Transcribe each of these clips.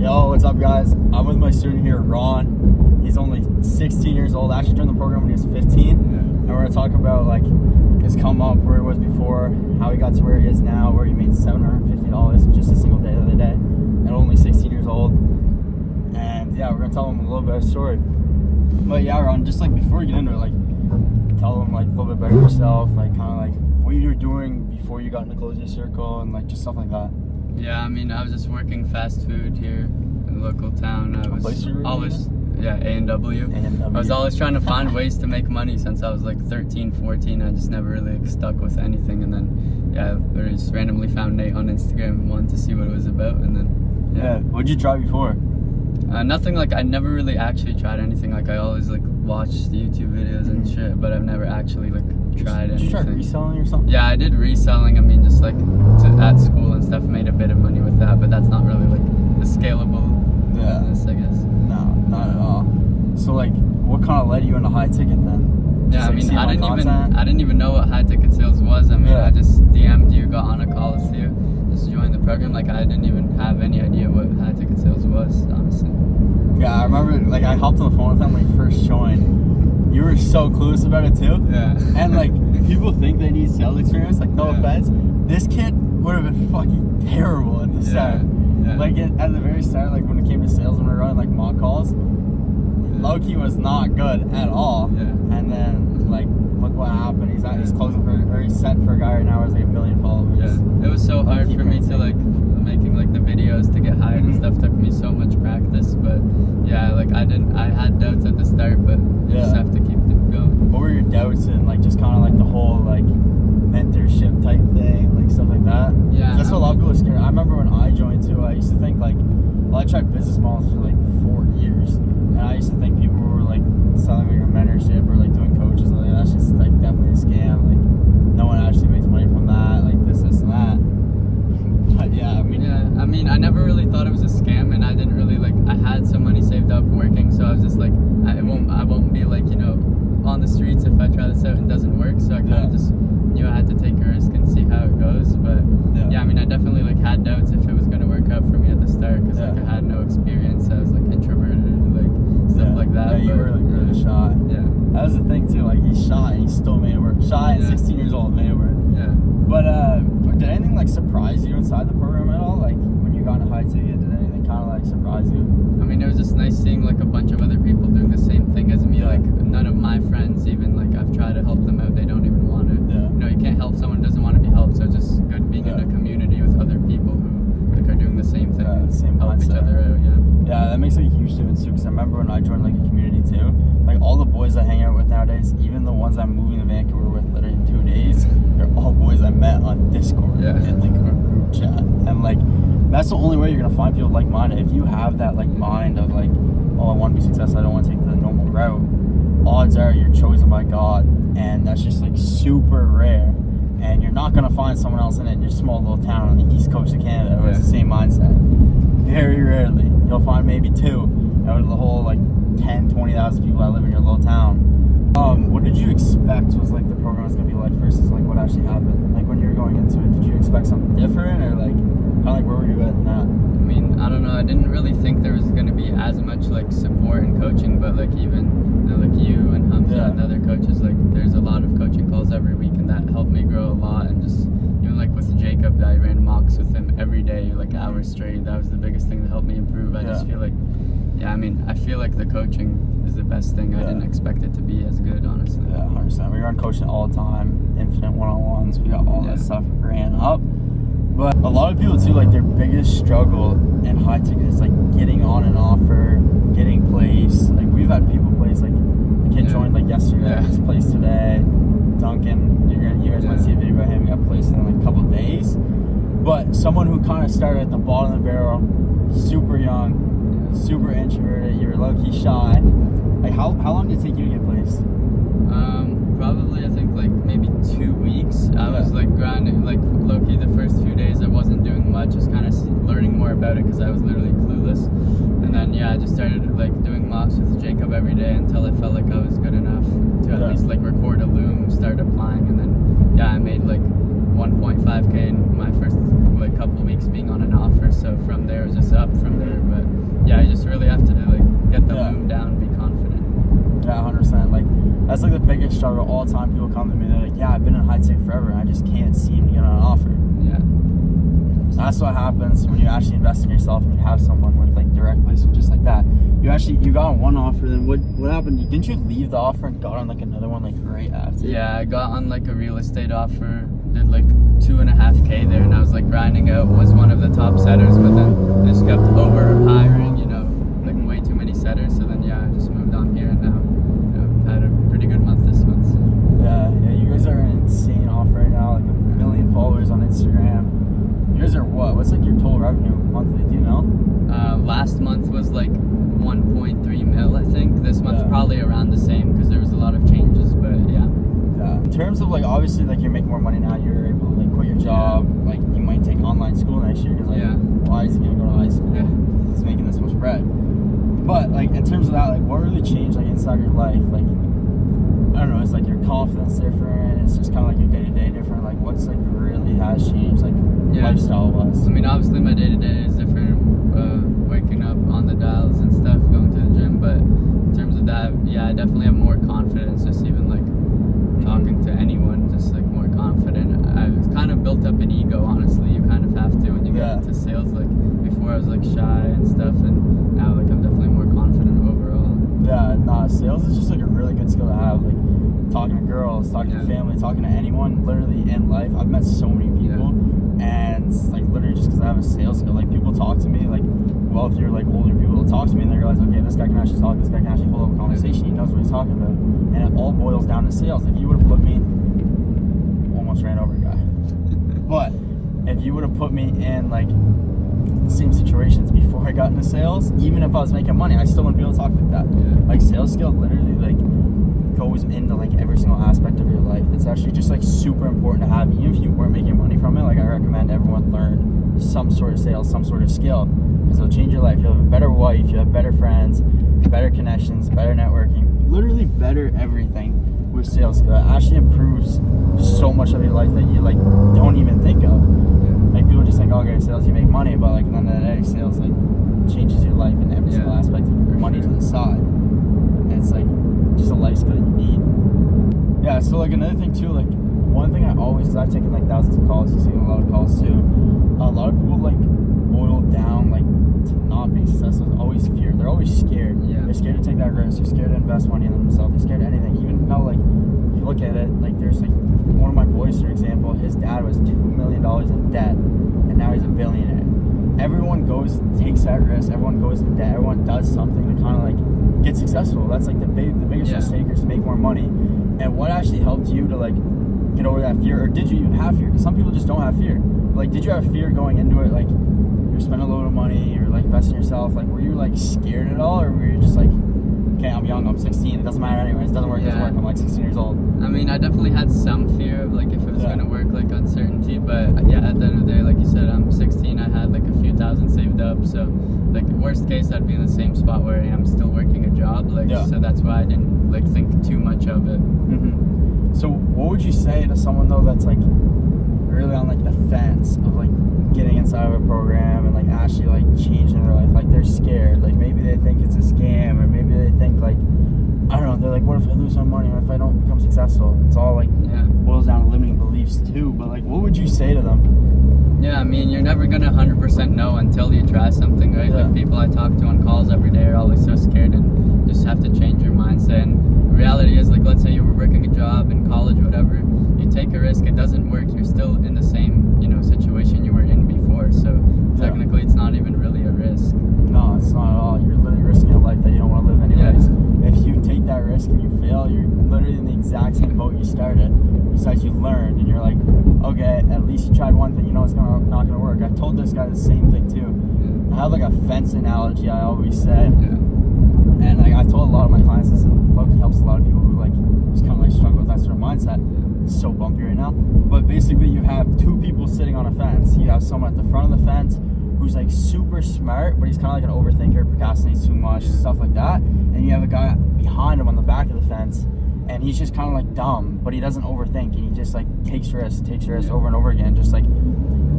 Yo, what's up, guys? I'm with my student here, Ron. He's only 16 years old. I actually joined the program when he was 15. And we're going to talk about like his come up, where he was before, how he got to where he is now, where he made $750 in just a single day the other day, at only 16 years old. And yeah, we're going to tell him a little bit of a story. But yeah, Ron, just like before you get into it, like tell him like a little bit about yourself, like kind of like what you were doing before you got into Closure Circle and like just stuff like that. Yeah, I mean, I was just working fast food here in the local town. I was always, A&W. I was always trying to find ways to make money since I was like 13, 14. I just never really like, stuck with anything. And then, yeah, I just randomly found Nate on Instagram and wanted to see what it was about. And then, yeah. What'd you try before? Nothing. Like, I never really actually tried anything. Like, I always like watched YouTube videos and shit, but I've never actually like tried anything. Did you try reselling or something? Yeah, I did reselling. I mean, just like at school and stuff, made a bit of money with that, but that's not really like a scalable business, I guess. No, not at all. So like, what kind of led you into high ticket then? Yeah, I mean, I didn't even know what high ticket sales was. I mean, I just DM'd you, got on a call with you, just joined the program. Like, I didn't even have any idea what high ticket sales was, honestly. Yeah, I remember, like, I hopped on the phone with him when he first joined. You were so clueless about it too. Yeah. And like, people think they need sales experience. Like, no offense, this kid would have been fucking terrible at the start. Yeah. Like at the very start, like when it came to sales, when we were running like mock calls, Loki was not good at all. Yeah. And then like, look what happened. He's closing for, or he's set for a guy right now who has like 1 million followers. Yeah. It was so hard for me to like making like the videos to get hired and stuff. Took me so much practice, but yeah, like I had doubts at the start, but you just have to keep them going. What were your doubts in like just kind of like the whole like mentorship type thing, like stuff like that? Yeah. That's what a lot of people are scared. I remember when I joined too, I used to think like, well, I tried business models for like 4 years, and I used to think people were like selling me your mentorship or like doing coaches, and like that's just like definitely a scam. Like no one actually makes money from that. Like this and that. But yeah, I mean, I never really thought it was a scam, and I didn't really like. I had some money saved up working, so I was just like, I won't be like, you know, on the streets if I try this out and it doesn't work. So I kind of just knew I had to take a risk and see how it goes. But yeah, I mean, I definitely like had doubts if it was gonna work out for me at the start, because like I had no experience. I was like introverted, like stuff like that. Yeah, you were like really shy. Yeah, that was the thing too. Like he's shy and he still made it work. Shy and 16 years old made it work. Yeah. But did anything like surprise you inside the program at all? Like when you got into high ticket, did anything kind of like surprise you? I mean, it was just nice seeing like a bunch of other people doing the same thing as me. Like none of my friends even like I've tried to help them out. They don't even want to. Yeah. You know, you can't help someone who doesn't want to be helped. So it's just good being in a community with other people who like are doing the same thing. The same help mindset. Each other out. Yeah, that makes like a huge difference too. Because I remember when I joined like a community too, like all the boys I hang out with nowadays, even the ones I'm moving to Vancouver with literally in 2 days, they're all boys I met on Discord and like a group chat. And like that's the only way you're gonna find people like-minded. If you have that like mind of like, oh, I want to be successful, I don't want to take the normal route, odds are you're chosen by God, and that's just like super rare. And you're not gonna find someone else in your small little town on the east coast of Canada who has the same mindset. Very rarely. You'll find maybe 2 out of the whole like 10, 20,000 people that live in your little town. What did you expect was like the program was gonna be like versus like what actually happened? Like when you were going into it, did you expect something different, or like kind of like where were you at in that? I mean, I don't know. I didn't really think there was gonna be as much like support and coaching, but like even like you and Hamza and other coaches, like there's a lot of coaching calls every week, and that helped me grow a lot. And just even like with Jacob, I ran mocks with him every day, like hours straight. That was the biggest thing that helped me improve. I just feel like, I feel like the coaching is the best thing. I didn't expect it to be as good, honestly. Yeah, 100%. We run coaching all the time, infinite one-on-ones. We got all that stuff ran up. But a lot of people too, like their biggest struggle in high ticket is like getting on an offer, getting placed. Like we've had people placed, like the kid joined like yesterday, his place today. Duncan, you guys might see a video about him. He got placed in like a couple of days. But someone who kind of started at the bottom of the barrel, super young, super introverted, you were low-key shy. Like how long did it take you to get placed? Probably I think like maybe 2 weeks. I was like grinding, like low-key the first few days I wasn't doing much, just kind of learning more about it because I was literally clueless. And then I just started like doing mocks with Jacob every day until I felt like I was good enough to at least like record a loom, start applying, and then I made like 1.5K in my first like couple weeks being on an offer. So from there it was just up from there. But yeah, you just really have to like get the moon down, be confident. Yeah, 100%. Like that's like the biggest struggle all the time. People come to me, they're like, yeah, I've been in high tech forever and I just can't seem to get an offer. Yeah. That's what happens when you actually invest in yourself and you have someone with like direct placement just like that. You got on one offer, then what happened? Didn't you leave the offer and got on like another one like right after? Yeah, I got on like a real estate offer, did like $2.5K there, and I was like grinding out, was one of the top setters, but then I just kept over hiring, you know, like way too many setters. So then I just moved on here, and now I've had a pretty good month this month. So. Yeah, you guys are an insane offer right now, like 1 million followers on Instagram. You guys are what? What's like your total revenue monthly? Do you know? Last month was like 1.3 mil, I think. This month's probably around the same because there was a lot of changes, but yeah. In terms of like, obviously, like you're making more money now. You're able to like quit your job. Like you might take online school next year because like, why is he gonna go to high school? Yeah. He's making this much bread. But like in terms of that, like what really changed like inside your life? Like I don't know. It's like your confidence different. It's just kind of like your day to day different. Like what's like really has changed like lifestyle wise? I mean, obviously my day to day is different. Waking up on the dials and stuff, going to the gym, but in terms of that, I definitely have more confidence, just even like talking to anyone, just like more confident. I've kind of built up an ego, honestly. You kind of have to when you get into sales. Like before I was like shy and stuff, and now like I'm definitely more confident overall. Yeah, sales is just like a really good skill to have. Like talking to girls, talking to family, talking to anyone literally in life. I've met so many people and like literally just because I have a sales skill, like people talk to me like wealthier, like older people will talk to me and they realize, okay, this guy can actually talk, this guy can actually hold up a conversation, he knows what he's talking about, and it all boils down to sales. If you would have put me, almost ran over a guy, but if you would have put me in like the same situations before I got into sales, even if I was making money, I still wouldn't be able to talk like that. Like sales skill literally like goes into like every single aspect of your life. It's actually just like super important to have, even if you weren't making money from it. Like I recommend everyone learn some sort of sales, some sort of skill, because it'll change your life. You'll have a better wife, you have better friends, better connections, better networking, literally better everything with sales skill. It actually improves so much of your life that you like don't even think of. Like people just think, oh, okay, sales, you make money, but like at the end of the day, sales like changes your life in every single aspect of your money to the side. And it's like just a life skill you need. Yeah, so like another thing too, like one thing I always, because I've taken like thousands of calls, I've taken a lot of calls too, a lot of people like boil down like to not being successful is always fear. They're always scared. They're scared to take that risk. They're scared to invest money in themselves. They're scared of anything. Even though like if you look at it, like there's like one of my boys, for example, his dad was $2 million in debt and now he's a billionaire. Everyone takes that risk, everyone goes into debt, everyone does something to kind of like get successful. That's like the biggest risk takers to make more money. And what actually helped you to like get over that fear, or did you even have fear? Because some people just don't have fear. Like, did you have fear going into it? Like, you're spending a load of money, you're like investing in yourself. Like, were you like scared at all, or were you just like, okay, I'm young, I'm 16, it doesn't matter anyways, it doesn't work, I'm like 16 years old. I mean, I definitely had some fear of like if it was gonna work, like uncertainty, but at the end of the day, like you said, I'm 16, I had like a few thousand saved up, so like worst case, I'd be in the same spot where I am, still working a job, like so that's why I didn't like think too much of it. So what would you say to someone though that's like really on like the fence of like getting inside of a program and like actually like changing their life? Like they're scared, like maybe they think it's a scam, or maybe they think like, I don't know, they're like, what if I lose my money, or if I don't become successful? It's all like boils down to limiting beliefs too, but like what would you say to them? Yeah, I mean, you're never gonna 100% know until you try something, right? Like people I talk to on calls every day are always so scared, and just have to change your mindset. And the reality is, like, let's say you were working a job in college, whatever, you take a risk, it doesn't work, you're still in the same, situation you were in before. So technically, it's not even really a risk. No, it's not at all. You're literally risking a life that you don't want to live anyways. If you take that risk and you fail, you're literally in the exact same boat you started. Besides, you learned, and you're like, okay, at least you tried one thing, it's not gonna work. I told this guy the same thing too. I have like a fence analogy I always say, and like I told a lot of my clients this, and luckily helps a lot of people who like just kind of like struggle with that sort of mindset. It's so bumpy right now, but basically you have two people sitting on a fence. You have someone at the front of the fence who's like super smart, but he's kind of like an overthinker, procrastinates too much, stuff like that. And you have a guy behind him on the back of the fence, and he's just kind of like dumb, but he doesn't overthink, and he just like takes risks over and over again, just like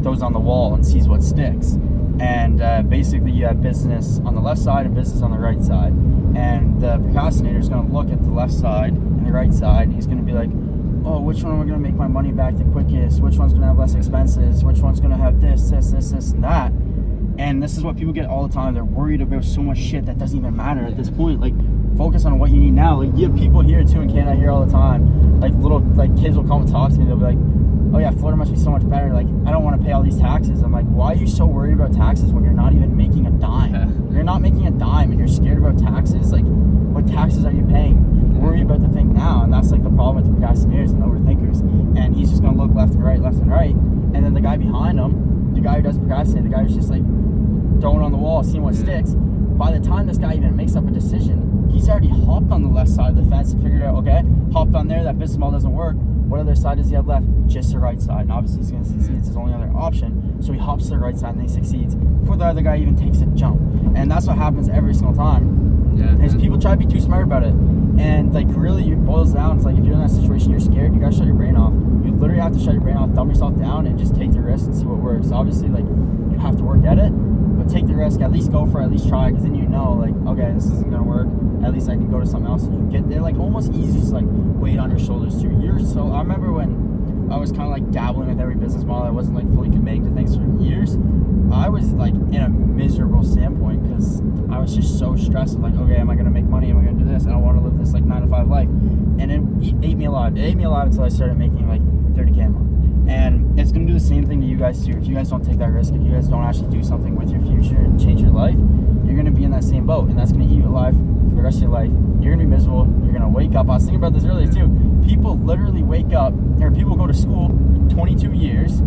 throws on the wall and sees what sticks. And basically you have business on the left side and business on the right side. And the procrastinator is going to look at the left side and the right side, and he's going to be like, oh, which one am I going to make my money back the quickest? Which one's going to have less expenses? Which one's going to have this, and that? And this is what people get all the time. They're worried about so much shit that doesn't even matter at this point. Like, focus on what you need now. Like, you have people here too in Canada here all the time. Like, little kids will come and talk to me. They'll be like, oh yeah, Florida must be so much better. Like, I don't want to pay all these taxes. I'm like, why are you so worried about taxes when you're not even making a dime? You're not making a dime and you're scared about taxes. Like, what taxes are you paying? Worry about the thing now. And that's like the problem with the procrastinators and the overthinkers. And he's just going to look left and right. And then the guy behind him, the guy who does procrastinate, the guy who's just like throwing on the wall, seeing what sticks. By the time this guy even makes up a decision, he's already hopped on the left side of the fence and figured out, okay, hopped on there, that business model doesn't work. What other side does he have left? Just the right side. And obviously he's going to succeed. It's his only other option. So he hops to the right side and then he succeeds before the other guy even takes a jump. And that's what happens every single time. Is people try to be too smart about it. And like really it boils down, it's like if you're in that situation, you're scared, you gotta shut your brain off. You literally have to shut your brain off, dumb yourself down and just take the risk and see what works. Obviously, like, you have to work at it, but take the risk, at least go for it, at least try, because then you know, like, okay, this isn't gonna work, at least I can go to something else. And you get there, like, almost easy, just like weight on your shoulders too. So I remember when I was kind of like dabbling with every business model, I wasn't like fully committing to things for years. I was like in a miserable standpoint because I was just so stressed. Like, okay, am I gonna make money? Am I gonna do this? I don't want to live this like 9-to-5 life. And it ate me alive. It ate me alive until I started making like 30K a month. And it's gonna do the same thing to you guys too. If you guys don't take that risk, if you guys don't actually do something with your future and change your life, you're gonna be in that same boat, and that's gonna eat you alive for the rest of your life. You're gonna be miserable. You're gonna wake up. I was thinking about this earlier too. People literally wake up, or people go to school 22 years.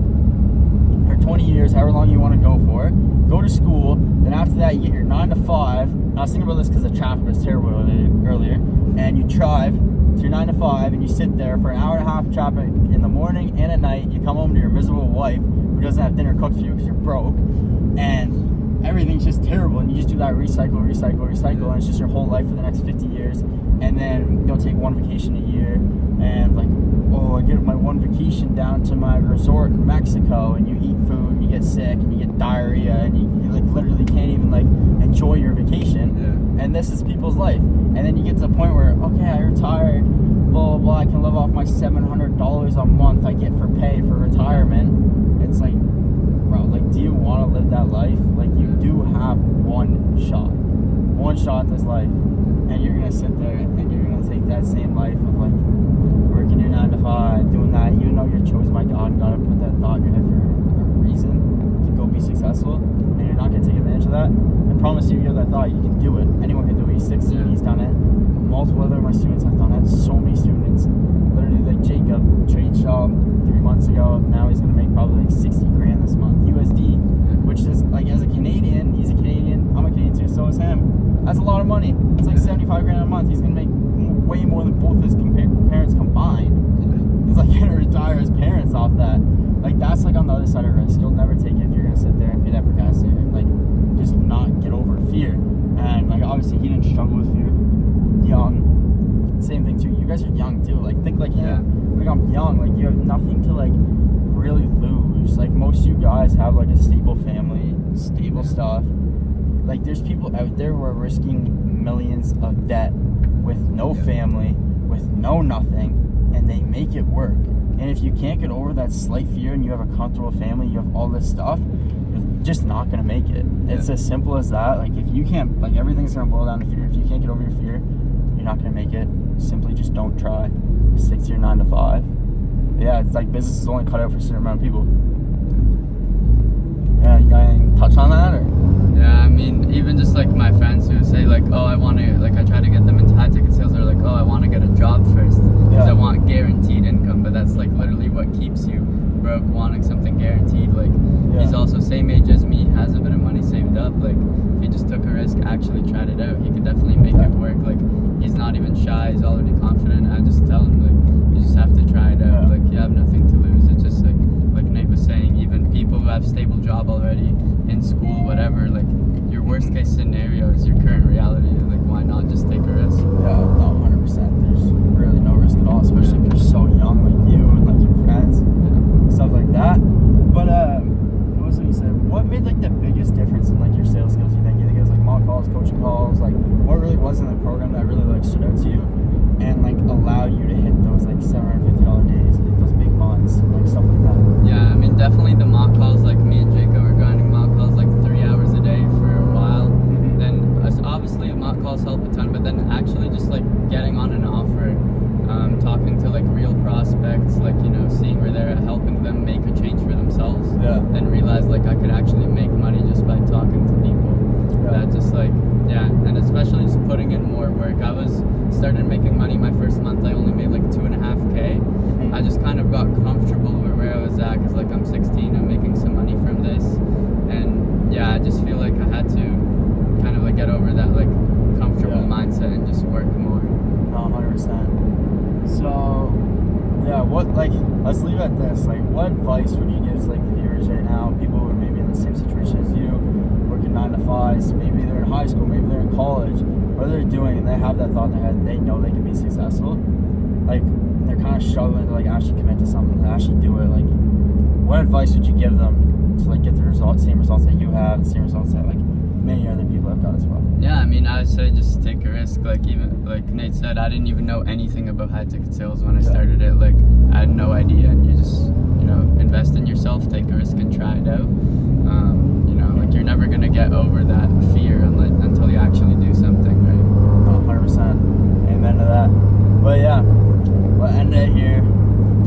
Or 20 years, however long you want to go for, go to school, then after that you get your 9 to 5, and I was thinking about this because the traffic was terrible earlier, and you drive to your 9 to 5, and you sit there for an hour and a half of traffic in the morning and at night. You come home to your miserable wife who doesn't have dinner cooked for you because you're broke, and everything's just terrible, and you just do that recycle, and it's just your whole life for the next 50 years, and then you'll take one vacation a year, and like, oh, I get my one vacation down to my resort in Mexico, and you eat food, and you get sick, and you get diarrhea, and you like literally can't even like enjoy your vacation. And this is people's life. And then you get to the point where, okay, I retired, blah blah blah, I can live off my $700 a month I get for pay for retirement. It's like, bro, like, do you want to live that life? Like, you do have one shot at this life, and you're gonna sit there and you're gonna take that same life of like working your 9 to 5, doing that, even though you're chosen by God and God put that thought in your head for a reason to go be successful, and you're not going to take advantage of that. I promise you, you have that thought, you can do it. Anyone can do it. He's 16, he's done it. Multiple other of my students have done it. So many students. Literally, like Jacob, trade job 3 months ago. Now he's going to make probably like 60 grand this month, USD, which is like, as a Canadian, he's a Canadian, I'm a Canadian too, so is him. That's a lot of money. It's like 75 grand a month. He's going to make way more than both his parents combined. He's like gonna retire his parents off that. Like, that's like on the other side of risk. You'll never take it if you're gonna sit there and be that procrastinator. Like, just not get over fear. And like, obviously he didn't struggle with fear. Young, same thing too. You guys are young too. Like, think like him. Like, I'm young. Like, you have nothing to like really lose. Like, most of you guys have like a stable family, stable stuff. Like, there's people out there who are risking millions of debt with no family, with no nothing, and they make it work. And if you can't get over that slight fear and you have a comfortable family, you have all this stuff, you're just not going to make it. It's as simple as that. Like, if you can't, like, everything's going to boil down to fear. If you can't get over your fear, you're not going to make it. Simply just don't try. Stick to your 9 to 5. Yeah, it's like business is only cut out for a certain amount of people. Yeah, you got anything touch on that, or? Yeah, I mean, even just like my friends who say like, oh, I want to, like, I try to get them into high ticket sales. They're like, oh, I want to get a job first because I want guaranteed income. But that's like literally what keeps you broke, wanting something guaranteed. Like, he's also same age as me, has a bit of money saved up. Like, if he just took a risk, actually tried it out, he could definitely make it work. Like, he's not even shy, he's already confident. I just tell him, like, you just have to try it out. Like, you have nothing to lose. It's just like Nate was saying, even people who have stable job already in school, whatever, like, your worst case scenario is your current reality. Like, why not just take a risk? Yeah, no, 100%. There's really no risk at all, especially if you're so young like you and like your friends, stuff like that. But what was it you said? what made like the biggest difference in like your sales skills? You think it was like mock calls, coaching calls, like what really was in the program that really like stood out to you and like allowed you to hit those like $750 days, like those big months, like stuff like that? Yeah, I mean definitely the mock calls. Like me and Jacob were grinding mock calls like 3 hours a day for a while. Then obviously mock calls help a ton, but then actually just like getting on an offer, talking to like real prospects, like seeing where they're at, helping them make a change for themselves. Yeah. Then realize like I could actually make money just by talking to people. Yeah. That just like and especially just putting in more work. I started making money my first month. I only made like 2.5K. I just kind of got comfortable with where I was at because like I'm 16, I'm making some money from this, and I just feel like I had to kind of like get over that like comfortable mindset and just work more. No, 100%. So, what like let's leave it at this. Like, what advice would you give to like the viewers right now? People who are maybe in the same situation as you, working 9 to 5s. Maybe they're in high school, maybe they're in college. What they're doing, and they have that thought in their head. They know they can be successful. Like, they're kind of struggling to like actually commit to something, to actually do it. Like, what advice would you give them to like get the same results that you have, the same results that like many other people have got as well? Yeah, I mean, I would say just take a risk. Like even like Nate said, I didn't even know anything about high ticket sales when I started it. Like I had no idea, and you just invest in yourself, take a risk, and try it out. Like you're never gonna get over that fear until you actually do something, right? 100%. Amen to that. But yeah, we'll end it here.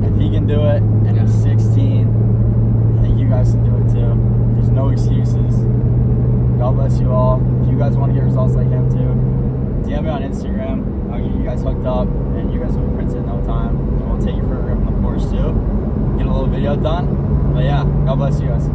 If he can do it, and he's 16, I think you guys can do it too. There's no excuses. God bless you all. If you guys want to get results like him too, DM me on Instagram. I'll get you guys hooked up, and you guys will be printed in no time. And we'll take you for a rip on the Porsche too. Get a little video done. But yeah, God bless you guys.